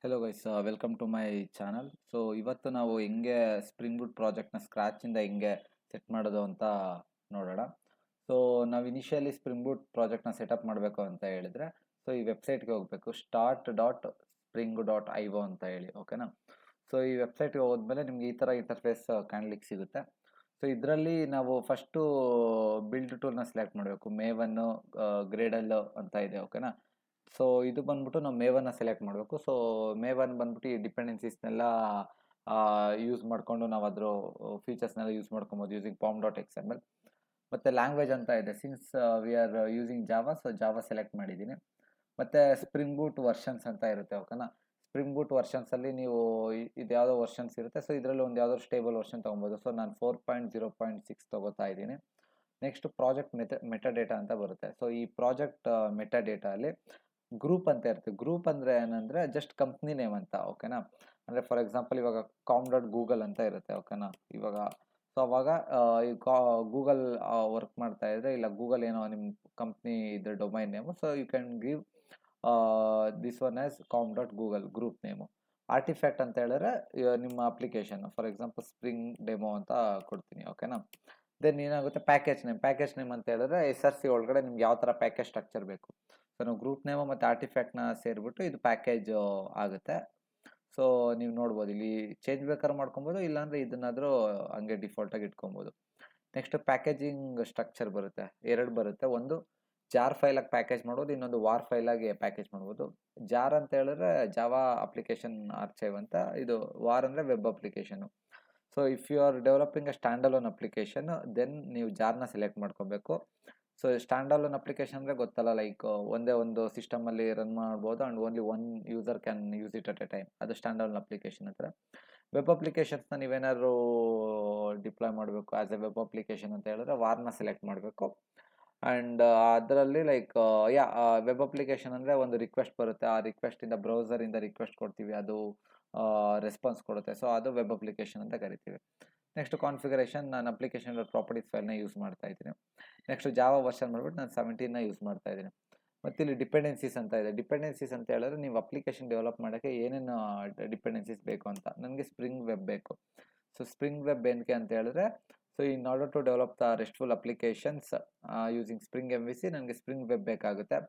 Hello guys, welcome to my channel. So ಇವತ್ತು ನಾವು ಹೆಂಗೆ ಸ್ಪ್ರಿಂಗ್ ಬೂಟ್ ಪ್ರಾಜೆಕ್ಟ್ನ ಸ್ಕ್ರ್ಯಾಚಿಂದ ಹೆಂಗೆ ಸೆಟ್ ಮಾಡೋದು ಅಂತ ನೋಡೋಣ. ಸೊ ನಾವು ಇನಿಷಿಯಲಿ ಸ್ಪ್ರಿಂಗ್ ಬೂಟ್ ಪ್ರಾಜೆಕ್ಟ್ನ ಸೆಟಪ್ ಮಾಡಬೇಕು ಅಂತ ಹೇಳಿದ್ರೆ, ಸೊ ಈ ವೆಬ್ಸೈಟ್ಗೆ ಹೋಗಬೇಕು, start.spring.io ಅಂತ ಹೇಳಿ, ಓಕೆನಾ. ಸೊ ಈ ವೆಬ್ಸೈಟ್ಗೆ ಹೋದ್ಮೇಲೆ ನಿಮ್ಗೆ ಈ ಥರ ಇಂಟರ್ಫೇಸ್ ಕಾಣ್ಲಿಕ್ಕೆ ಸಿಗುತ್ತೆ. ಸೊ ಇದರಲ್ಲಿ ನಾವು ಫಸ್ಟು ಬಿಲ್ಡ್ ಟೂಲ್ನ ಸೆಲೆಕ್ಟ್ ಮಾಡಬೇಕು. ಮೇವನ್ನು ಗ್ರೇಡಲ್ ಅಂತ ಇದೆ, ಓಕೆನಾ. ಸೊ ಇದು ಬಂದ್ಬಿಟ್ಟು ನಾವು ಮೇವನ್ನ ಸೆಲೆಕ್ಟ್ ಮಾಡಬೇಕು. ಸೊ ಮೇವನ್ ಬಂದ್ಬಿಟ್ಟು ಈ ಡಿಪೆಂಡೆನ್ಸೀಸ್ನೆಲ್ಲ ಯೂಸ್ ಮಾಡಿಕೊಂಡು ನಾವು ಅದ್ರ ಫೀಚರ್ಸ್ನೆಲ್ಲ ಯೂಸ್ ಮಾಡ್ಕೊಬೋದು ಯೂಸಿಂಗ್ pom.xml. ಮತ್ತು ಲ್ಯಾಂಗ್ವೇಜ್ ಅಂತ ಇದೆ, since we are using Java, so Java select ಮಾಡಿದ್ದೀನಿ. ಮತ್ತು ಸ್ಪ್ರಿಂಗ್ ಬೂಟ್ ವರ್ಷನ್ಸ್ ಅಂತ ಇರುತ್ತೆ, ಓಕೆನಾ. ಸ್ಪ್ರಿಂಗ್ ಬೂಟ್ ವರ್ಷನ್ಸಲ್ಲಿ ನೀವು ಇದು ಯಾವುದೋ ವರ್ಷನ್ಸ್ ಇರುತ್ತೆ. ಸೊ ಇದರಲ್ಲಿ ಒಂದು ಯಾವುದೋ ಸ್ಟೇಬಲ್ ವರ್ಷನ್ ತೊಗೊಬೋದು. ಸೊ ನಾನು 4.0.6 ತೊಗೋತಾ ಇದ್ದೀನಿ. ನೆಕ್ಸ್ಟ್ ಪ್ರಾಜೆಕ್ಟ್ ಮೆಟಾ ಡೇಟಾ ಅಂತ ಬರುತ್ತೆ. ಸೊ ಈ ಪ್ರಾಜೆಕ್ಟ್ ಮೆಟಾ ಡೇಟಾ ಅಲ್ಲಿ ಗ್ರೂಪ್ ಅಂತ ಇರುತ್ತೆ. ಗ್ರೂಪ್ ಅಂದರೆ ಏನಂದರೆ ಜಸ್ಟ್ ಕಂಪ್ನಿ ನೇಮ್ ಅಂತ, ಓಕೆನಾ. ಅಂದರೆ ಫಾರ್ ಎಕ್ಸಾಂಪಲ್ ಇವಾಗ com.google ಅಂತ ಇರುತ್ತೆ, ಓಕೆನಾ. ಇವಾಗ ಸೊ ಅವಾಗ ಈ ಗೂಗಲ್ ವರ್ಕ್ ಮಾಡ್ತಾ ಇದ್ರೆ, ಇಲ್ಲ ಗೂಗಲ್ ಏನೋ ನಿಮ್ಮ ಕಂಪ್ನಿ ಇದ್ರ domain name, so you can give this one as com.google group name. Artifact ಅಂತ ಹೇಳಿದ್ರೆ ನಿಮ್ಮ application, for example spring demo ಅಂತ ಕೊಡ್ತೀನಿ, ಓಕೆನಾ. ದೆನ್ ಏನಾಗುತ್ತೆ, ಪ್ಯಾಕೇಜ್ ನೇಮ್ ಅಂತ ಹೇಳಿದ್ರೆ SRC ಒಳಗಡೆ ನಿಮ್ಗೆ ಯಾವ ಥರ ಪ್ಯಾಕೇಜ್ ಸ್ಟ್ರಕ್ಚರ್ ಬೇಕು. ಸೊ ನಾವು ಗ್ರೂಪ್ ನೇಮು ಮತ್ತು ಆರ್ಟಿಫ್ಯಾಕ್ಟ್ನ ಸೇರಿಬಿಟ್ಟು ಇದು ಪ್ಯಾಕೇಜ್ ಆಗುತ್ತೆ. ಸೊ ನೀವು ನೋಡ್ಬೋದು, ಇಲ್ಲಿ ಚೇಂಜ್ ಬೇಕಾದ್ರೆ ಮಾಡ್ಕೊಬೋದು, ಇಲ್ಲಾಂದರೆ ಇದನ್ನಾದರೂ ಹಂಗೆ ಡಿಫಾಲ್ಟಾಗಿ ಇಟ್ಕೊಬೋದು. ನೆಕ್ಸ್ಟ್ ಪ್ಯಾಕೇಜಿಂಗ್ ಸ್ಟ್ರಕ್ಚರ್ ಬರುತ್ತೆ, ಎರಡು ಬರುತ್ತೆ. ಒಂದು ಜಾರ್ ಫೈಲಾಗಿ ಪ್ಯಾಕೇಜ್ ಮಾಡ್ಬೋದು, ಇನ್ನೊಂದು ವಾರ್ ಫೈಲಾಗಿ ಪ್ಯಾಕೇಜ್ ಮಾಡ್ಬೋದು. ಜಾರ್ ಅಂತ ಹೇಳಿದ್ರೆ ಜಾವಾ ಅಪ್ಲಿಕೇಶನ್ ಆರ್ಚೈವ್ ಅಂತ, ಇದು ವಾರ್ ಅಂದರೆ web application. So if you are developing a standalone application, then ನೀವು ಜಾರ್ನ ಸೆಲೆಕ್ಟ್ ಮಾಡ್ಕೊಬೇಕು. ಸೊ ಸ್ಟ್ಯಾಂಡಲೋನ್ ಅಪ್ಲಿಕೇಶನ್ ಅಂದರೆ ಗೊತ್ತಲ್ಲ, ಲೈಕ್ ಒಂದೇ ಒಂದು ಸಿಸ್ಟಮಲ್ಲಿ ರನ್ ಮಾಡ್ಬೋದು and only one user can use it at a time, ಅದು ಸ್ಟ್ಯಾಂಡಲೋನ್ ಅಪ್ಲಿಕೇಶನ್ ಹತ್ರ. ವೆಬ್ ಅಪ್ಲಿಕೇಶನ್ಸ್ನ ನೀವೇನಾದ್ರು ಡಿಪ್ಲಾಯ್ ಮಾಡಬೇಕು ಆ್ಯಸ್ ಎ ವೆಬ್ ಅಪ್ಲಿಕೇಶನ್ ಅಂತ ಹೇಳಿದ್ರೆ ವಾರ್ನ ಸೆಲೆಕ್ಟ್ ಮಾಡಬೇಕು. ಆ್ಯಂಡ್ ಅದರಲ್ಲಿ ಲೈಕ್ ವೆಬ್ ಅಪ್ಲಿಕೇಶನ್ ಅಂದರೆ ಒಂದು ರಿಕ್ವೆಸ್ಟ್ ಬರುತ್ತೆ, ಆ ರಿಕ್ವೆಸ್ಟಿಂದ ಬ್ರೌಸರಿಂದ ರಿಕ್ವೆಸ್ಟ್ ಕೊಡ್ತೀವಿ, ಅದು ರೆಸ್ಪಾನ್ಸ್ ಕೊಡುತ್ತೆ. ಸೊ ಅದು ವೆಬ್ ಅಪ್ಲಿಕೇಶನ್ ಅಂತ ಕರಿತೀವಿ. ನೆಕ್ಸ್ಟ್ ಕಾನ್ಫಿಗರೇಷನ್, ನಾನು ಅಪ್ಲಿಕೇಶನ್ ಪ್ರಾಪರ್ಟೀಸ್ ಫೈಲ್ನ ಯೂಸ್ ಮಾಡ್ತಾ ಇದ್ದೀನಿ. ನೆಕ್ಸ್ಟ್ ಜಾವಾ ವರ್ಷನ್ ಮಾಡಿಬಿಟ್ಟು ನಾನು 17ನ ಯೂಸ್ ಮಾಡ್ತಾ ಇದ್ದೀನಿ. ಮತ್ತು ಇಲ್ಲಿ ಡಿಪೆಂಡೆನ್ಸೀಸ್ ಅಂತ ಇದೆ. ಡಿಪೆಂಡೆನ್ಸೀಸ್ ಅಂತ ಹೇಳಿದ್ರೆ ನೀವು ಅಪ್ಲಿಕೇಶನ್ ಡೆವಲಪ್ ಮಾಡೋಕ್ಕೆ ಏನೇನು ಡಿಪೆಂಡೆನ್ಸೀಸ್ ಬೇಕು ಅಂತ. ನನಗೆ ಸ್ಪ್ರಿಂಗ್ ವೆಬ್ ಬೇಕು. ಸೊ ಸ್ಪ್ರಿಂಗ್ ವೆಬ್ ಏನಕ್ಕೆ ಅಂತ ಹೇಳಿದ್ರೆ, so in order to develop the restful applications using spring MVC ನನಗೆ ಸ್ಪ್ರಿಂಗ್ ವೆಬ್ ಬೇಕಾಗುತ್ತೆ.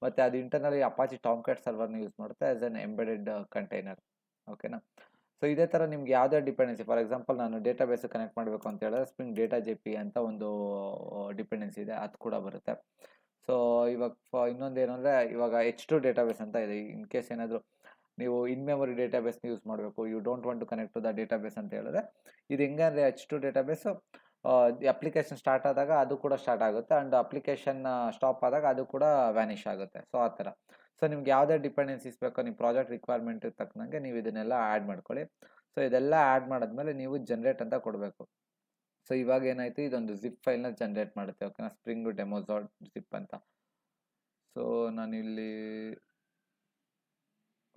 ಮತ್ತು ಅದು ಇಂಟರ್ನಲಿ ಅಪಾಚಿ ಟಾಮ್ಕ್ಯಾಟ್ ಸರ್ವರ್ನ ಯೂಸ್ ಮಾಡುತ್ತೆ ಆ್ಯಸ್ ಎನ್ ಎಂಬೆಡೆಡ್ ಕಂಟೈನರ್, ಓಕೆನಾ. ಸೊ ಇದೇ ಥರ ನಿಮ್ಗೆ ಯಾವುದೇ ಡಿಪೆಂಡೆನ್ಸಿ, ಫಾರ್ ಎಕ್ಸಾಂಪಲ್ ನಾನು ಡೇಟಾಬೇಸ್ ಕನೆಕ್ಟ್ ಮಾಡಬೇಕು ಅಂತ ಹೇಳಿದ್ರೆ ಸ್ಪ್ರಿಂಗ್ ಡೇಟಾ JP ಅಂತ ಒಂದು ಡಿಪೆಂಡೆನ್ಸಿ ಇದೆ, ಅದು ಕೂಡ ಬರುತ್ತೆ. ಸೊ ಇವಾಗ ಇನ್ನೊಂದು ಏನಂದರೆ, ಇವಾಗ H2 ಡೇಟಾಬೇಸ್ ಅಂತ ಇದೆ. ಇನ್ ಕೇಸ್ ಏನಾದರೂ ನೀವು ಇನ್ ಮೆಮೊರಿ ಡೇಟಾಬೇಸ್ನ ಯೂಸ್ ಮಾಡಬೇಕು, you don't want to connect to the database ಅಂತ ಹೇಳಿದ್ರೆ, ಇದು ಹೆಂಗಂದರೆ H2 ಡೇಟಾಬೇಸು ಅಪ್ಲಿಕೇಶನ್ ಸ್ಟಾರ್ಟ್ ಆದಾಗ ಅದು ಕೂಡ ಸ್ಟಾರ್ಟ್ ಆಗುತ್ತೆ, ಆ್ಯಂಡ್ ಅಪ್ಲಿಕೇಶನ್ ಸ್ಟಾಪ್ ಆದಾಗ ಅದು ಕೂಡ ವ್ಯಾನಿಷ್ ಆಗುತ್ತೆ. ಸೊ ಆ ಥರ. ಸೊ ನಿಮ್ಗೆ ಯಾವುದೇ ಡಿಪೆಂಡೆನ್ಸೀಸ್ ಬೇಕೋ ನಿಮ್ಮ ಪ್ರಾಜೆಕ್ಟ್ ರಿಕ್ವೈರ್ಮೆಂಟಿಗೆ ತಕ್ಕನಂಗೆ ನೀವು ಇದನ್ನೆಲ್ಲ ಆ್ಯಡ್ ಮಾಡ್ಕೊಳ್ಳಿ. ಸೊ ಇದೆಲ್ಲ ಆ್ಯಡ್ ಮಾಡಿದ್ಮೇಲೆ ನೀವು ಜನ್ರೇಟ್ ಅಂತ ಕೊಡಬೇಕು. ಸೊ ಇವಾಗ ಏನಾಯಿತು, ಇದೊಂದು ಜಿಪ್ ಫೈಲ್ನ ಜನ್ರೇಟ್ ಮಾಡುತ್ತೆ, ಓಕೆನಾ, ಸ್ಪ್ರಿಂಗ್ ಡೆಮೋ.zip ಅಂತ. ಸೊ ನಾನಿಲ್ಲಿ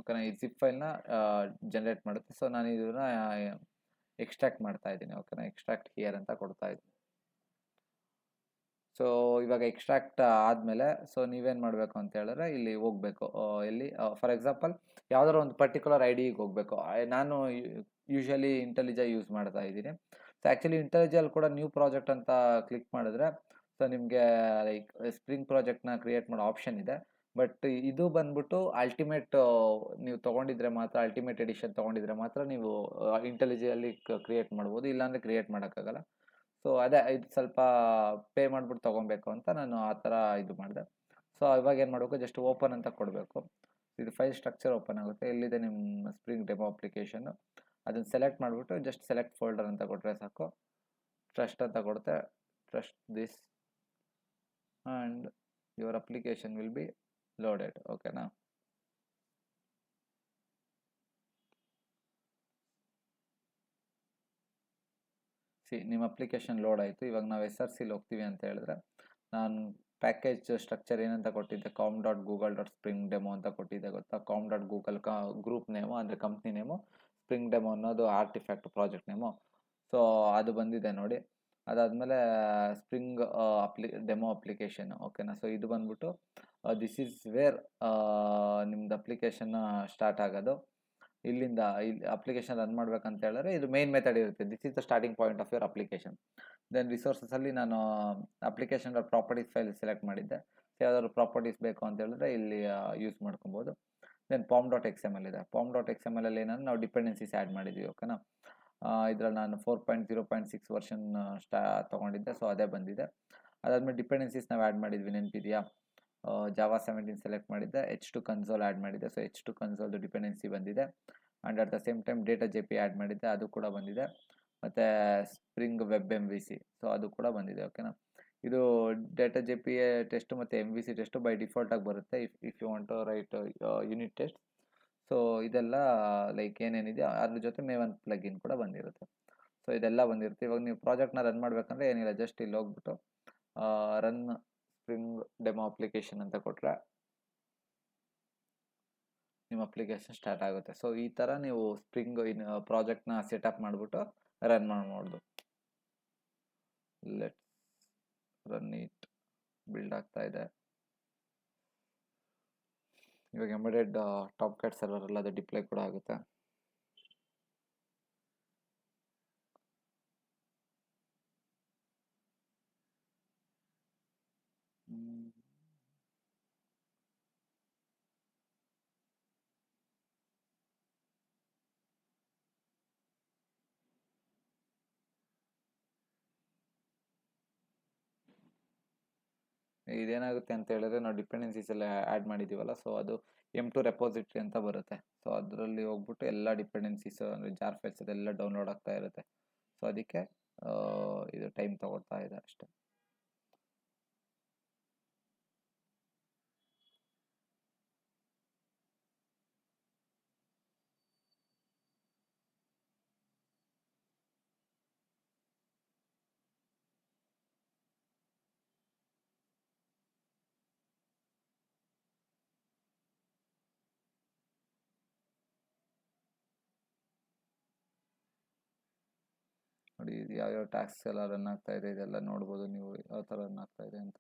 ಓಕೆನಾ ಈ ಜಿಪ್ ಫೈಲ್ನ ಜನ್ರೇಟ್ ಮಾಡುತ್ತೆ. ಸೊ ನಾನು ಇದನ್ನ ಎಕ್ಸ್ಟ್ರಾಕ್ಟ್ ಮಾಡ್ತಾ ಇದ್ದೀನಿ, ಓಕೆನಾ, ಎಕ್ಸ್ಟ್ರಾಕ್ಟ್ ಹಿಯರ್ ಅಂತ ಕೊಡ್ತಾ ಇದ್ದೀನಿ. ಸೊ ಇವಾಗ ಎಕ್ಸ್ಟ್ರಾಕ್ಟ್ ಆದಮೇಲೆ ಸೊ ನೀವೇನು ಮಾಡಬೇಕು ಅಂತ ಹೇಳಿದ್ರೆ, ಇಲ್ಲಿ ಹೋಗಬೇಕು, ಎಲ್ಲಿ ಫಾರ್ ಎಕ್ಸಾಂಪಲ್ ಯಾವುದಾದ್ರು ಒಂದು ಪರ್ಟಿಕ್ಯುಲರ್ IDಗೆ ಹೋಗಬೇಕು. ನಾನು ಯೂಶ್ವಲಿ ಇಂಟೆಲಿಜ ಯೂಸ್ ಮಾಡ್ತಾ ಇದ್ದೀನಿ. ಸೊ ಆ್ಯಕ್ಚುಲಿ ಇಂಟೆಲಿಜಲ್ಲಿ ಕೂಡ ನ್ಯೂ ಪ್ರಾಜೆಕ್ಟ್ ಅಂತ ಕ್ಲಿಕ್ ಮಾಡಿದ್ರೆ ಸೊ ನಿಮಗೆ ಲೈಕ್ ಸ್ಪ್ರಿಂಗ್ ಪ್ರಾಜೆಕ್ಟ್ನ ಕ್ರಿಯೇಟ್ ಮಾಡೋ ಆಪ್ಷನ್ ಇದೆ. ಬಟ್ ಇದು ಬಂದ್ಬಿಟ್ಟು ಅಲ್ಟಿಮೇಟ್, ನೀವು ತೊಗೊಂಡಿದ್ರೆ ಮಾತ್ರ, ಅಲ್ಟಿಮೇಟ್ ಎಡಿಷನ್ ತೊಗೊಂಡಿದ್ರೆ ಮಾತ್ರ ನೀವು ಇಂಟೆಲಿಜಲ್ಲಿ ಕ್ರಿಯೇಟ್ ಮಾಡ್ಬೋದು, ಇಲ್ಲಾಂದರೆ ಕ್ರಿಯೇಟ್ ಮಾಡೋಕ್ಕಾಗಲ್ಲ. ಸೊ ಅದೇ ಇದು ಸ್ವಲ್ಪ ಪೇ ಮಾಡಿಬಿಟ್ಟು ತೊಗೊಬೇಕು ಅಂತ ನಾನು ಆ ಥರ ಇದು ಮಾಡಿದೆ. ಸೊ ಇವಾಗ ಏನು ಮಾಡಬೇಕು, ಜಸ್ಟ್ ಓಪನ್ ಅಂತ ಕೊಡಬೇಕು. ಇದು ಫೈಲ್ ಸ್ಟ್ರಕ್ಚರ್ ಓಪನ್ ಆಗುತ್ತೆ. ಎಲ್ಲಿದೆ ನಿಮ್ಮ ಸ್ಪ್ರಿಂಗ್ ಡೆಮೋ ಅಪ್ಲಿಕೇಶನ್ನು, ಅದನ್ನು ಸೆಲೆಕ್ಟ್ ಮಾಡಿಬಿಟ್ಟು ಜಸ್ಟ್ ಸೆಲೆಕ್ಟ್ ಫೋಲ್ಡರ್ ಅಂತ ಕೊಟ್ಟರೆ ಸಾಕು. ಟ್ರಸ್ಟ್ ಅಂತ ಕೊಡುತ್ತೆ, trust this and your application will be loaded, ಓಕೆನಾ. ನಿಮ್ಮ ಅಪ್ಲಿಕೇಶನ್ ಲೋಡ್ ಆಯಿತು. ಇವಾಗ ನಾವು SRCಲಿ ಹೋಗ್ತೀವಿ ಅಂತ ಹೇಳಿದ್ರೆ, ನಾನು ಪ್ಯಾಕೇಜ್ ಸ್ಟ್ರಕ್ಚರ್ ಏನಂತ ಕೊಟ್ಟಿದ್ದೆ, com.google.springdemo ಅಂತ ಕೊಟ್ಟಿದ್ದೆ ಗೊತ್ತಾ. com.google ಗ್ರೂಪ್ ನೇಮು ಅಂದರೆ ಕಂಪ್ನಿ ನೇಮು, ಸ್ಪ್ರಿಂಗ್ ಡೆಮೋ ಅನ್ನೋದು ಆರ್ಟಿಫ್ಯಾಕ್ಟ್ ಪ್ರಾಜೆಕ್ಟ್ ನೇಮು. ಸೊ ಅದು ಬಂದಿದೆ ನೋಡಿ. ಅದಾದಮೇಲೆ ಸ್ಪ್ರಿಂಗ್ ಡೆಮೋ ಅಪ್ಲಿಕೇಶನ್, ಓಕೆನಾ. ಸೊ ಇದು ಬಂದ್ಬಿಟ್ಟು ದಿಸ್ ಈಸ್ ವೇರ್ ನಿಮ್ದು ಅಪ್ಲಿಕೇಶನ್ನ ಸ್ಟಾರ್ಟ್ ಆಗೋದು. ಇಲ್ಲಿಂದ ಇಲ್ಲಿ ಅಪ್ಲಿಕೇಶನ್ ರನ್ ಮಾಡ್ಬೇಕಂತ ಹೇಳಿದ್ರೆ ಇದು ಮೇನ್ ಮೆಥಡ್ ಇರುತ್ತೆ. This is the starting point of your application. Then ರಿಸೋರ್ಸಸಲ್ಲಿ ನಾನು ಅಪ್ಲಿಕೇಶನ್ ಪ್ರಾಪರ್ಟೀಸ್ ಫೈಲ್ ಸೆಲೆಕ್ಟ್ ಮಾಡಿದ್ದೆ. ಯಾವ್ದಾದ್ರು ಪ್ರಾಪರ್ಟೀಸ್ ಬೇಕು ಅಂತ ಹೇಳಿದ್ರೆ ಇಲ್ಲಿ ಯೂಸ್ ಮಾಡ್ಕೊಬೋದು. ದೆನ್ pom.xml ಇದೆ. pom.xml ಅಲ್ಲಿ ಏನಂದ್ರೆ ನಾವು ಡಿಪೆಂಡೆನ್ಸೀಸ್ ಆ್ಯಡ್ ಮಾಡಿದ್ವಿ. ಓಕೆನಾ, ಇದರಲ್ಲಿ ನಾನು 4.0.6 ವರ್ಷನ್ ತೊಗೊಂಡಿದ್ದೆ, ಸೊ ಅದೇ ಬಂದಿದೆ. ಅದಾದಮೇಲೆ ಡಿಪೆಂಡೆನ್ಸೀಸ್ ನಾವು ಆ್ಯಡ್ ಮಾಡಿದ್ವಿ, ನೆನಪಿದೆಯಾ? ಜಾವಾ 17 ಸೆಲೆಕ್ಟ್ ಮಾಡಿದ್ದೆ, H2 ಕನ್ಸೋಲ್ ಆ್ಯಡ್ ಮಾಡಿದ್ದೆ, ಸೊ H2 ಕನ್ಸೋಲ್ದು ಡಿಪೆಂಡೆನ್ಸಿ ಬಂದಿದೆ. And at the same time data JP add ಮಾಡಿದ್ದೆ, ಅದು ಕೂಡ ಬಂದಿದೆ. ಮತ್ತು ಸ್ಪ್ರಿಂಗ್ ವೆಬ್ MVC, ಸೊ ಅದು ಕೂಡ ಬಂದಿದೆ. ಓಕೆನಾ, ಇದು ಡೇಟಾ JP ಟೆಸ್ಟು ಮತ್ತು MVC ಟೆಸ್ಟು ಬೈ ಡಿಫಾಲ್ಟಾಗಿ ಬರುತ್ತೆ if you want to write unit test. So ಇದೆಲ್ಲ ಲೈಕ್ ಏನೇನಿದೆ ಅದ್ರ ಜೊತೆ ಮೇವನ್ ಪ್ಲಗಿನ್ ಕೂಡ ಬಂದಿರುತ್ತೆ. ಸೊ ಇದೆಲ್ಲ ಬಂದಿರುತ್ತೆ. ಇವಾಗ ನೀವು ಪ್ರಾಜೆಕ್ಟ್ನ ರನ್ ಮಾಡಬೇಕಂದ್ರೆ ಏನಿಲ್ಲ, ಜಸ್ಟ್ ಇಲ್ಲಿ ಹೋಗ್ಬಿಟ್ಟು ರನ್ ಸ್ಪ್ರಿಂಗ್ ಡೆಮೋ ಅಪ್ಲಿಕೇಶನ್ ಅಂತ ಕೊಟ್ಟರೆ ನಿಮ್ಮ ಅಪ್ಲಿಕೇಶನ್ ಸ್ಟಾರ್ಟ್ ಆಗುತ್ತೆ. ಸೊ ಈ ಥರ ನೀವು ಸ್ಪ್ರಿಂಗ್ ಪ್ರಾಜೆಕ್ಟ್ನ ಸೆಟಪ್ ಮಾಡಿಬಿಟ್ಟು ರನ್ ಮಾಡ್ಬೋದು. Let's run it. ಬಿಲ್ಡ್ ಆಗ್ತಾ ಇದೆ. ಇವಾಗ ಎಂಬೆಡೆಡ್ ಟಾಪ್ ಕ್ಯಾಟ್ ಸರ್ವರ್ ಎಲ್ಲ ಅದು ಡಿಪ್ಲೈ ಕೂಡ ಆಗುತ್ತೆ. ಇದೇನಾಗುತ್ತೆ ಅಂತ ಹೇಳಿದ್ರೆ ನಾವು ಡಿಪೆಂಡೆನ್ಸೀಸ್ ಎಲ್ಲ ಆ್ಯಡ್ ಮಾಡಿದ್ದೀವಲ್ಲ, ಸೊ ಅದು M2 ರೆಪೋಸಿಟ್ರಿ ಅಂತ ಬರುತ್ತೆ. ಸೊ ಅದರಲ್ಲಿ ಹೋಗ್ಬಿಟ್ಟು ಎಲ್ಲ ಡಿಪೆಂಡೆನ್ಸೀಸ್ ಅಂದರೆ ಜಾರ್ ಫೈಲ್ಸ್ ಅದೆಲ್ಲ ಡೌನ್ಲೋಡ್ ಆಗ್ತಾ ಇರುತ್ತೆ. ಸೊ ಅದಕ್ಕೆ ಇದು ಟೈಮ್ ತಗೊಳ್ತಾ ಇದೆ ಅಷ್ಟೇ. ನೋಡಿ ಯಾವ್ಯಾವ ಟ್ಯಾಕ್ಸ್ ಎಲ್ಲ ರನ್ ಆಗ್ತಾ ಇದೆ ಇದೆಲ್ಲ ನೋಡ್ಬೋದು ನೀವು ಯಾವ ಥರ ರನ್ ಆಗ್ತಾ ಇದೆ ಅಂತ.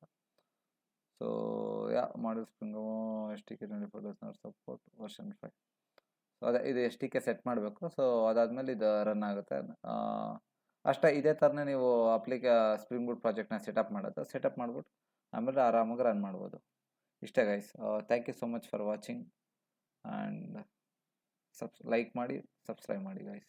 ಸೊ ಮಾಡಲ್ spring STK 24 support version 5. So ಅದೇ ಇದು STK ಸೆಟ್ ಮಾಡಬೇಕು. ಸೊ ಅದಾದಮೇಲೆ ಇದು ರನ್ ಆಗುತ್ತೆ. ಅಷ್ಟೇ, ಇದೇ ಥರನೇ ನೀವು ಸ್ಪ್ರಿಂಗ್ ಬೂಟ್ ಪ್ರಾಜೆಕ್ಟ್ನ ಸೆಟಪ್ ಮಾಡಿಬಿಟ್ಟು ಆಮೇಲೆ ಆರಾಮಾಗಿ ರನ್ ಮಾಡ್ಬೋದು. ಇಷ್ಟೇ guys. Thank you so much for watching and like ಮಾಡಿ, ಸಬ್ಸ್ಕ್ರೈಬ್ ಮಾಡಿ ಗೈಸ್.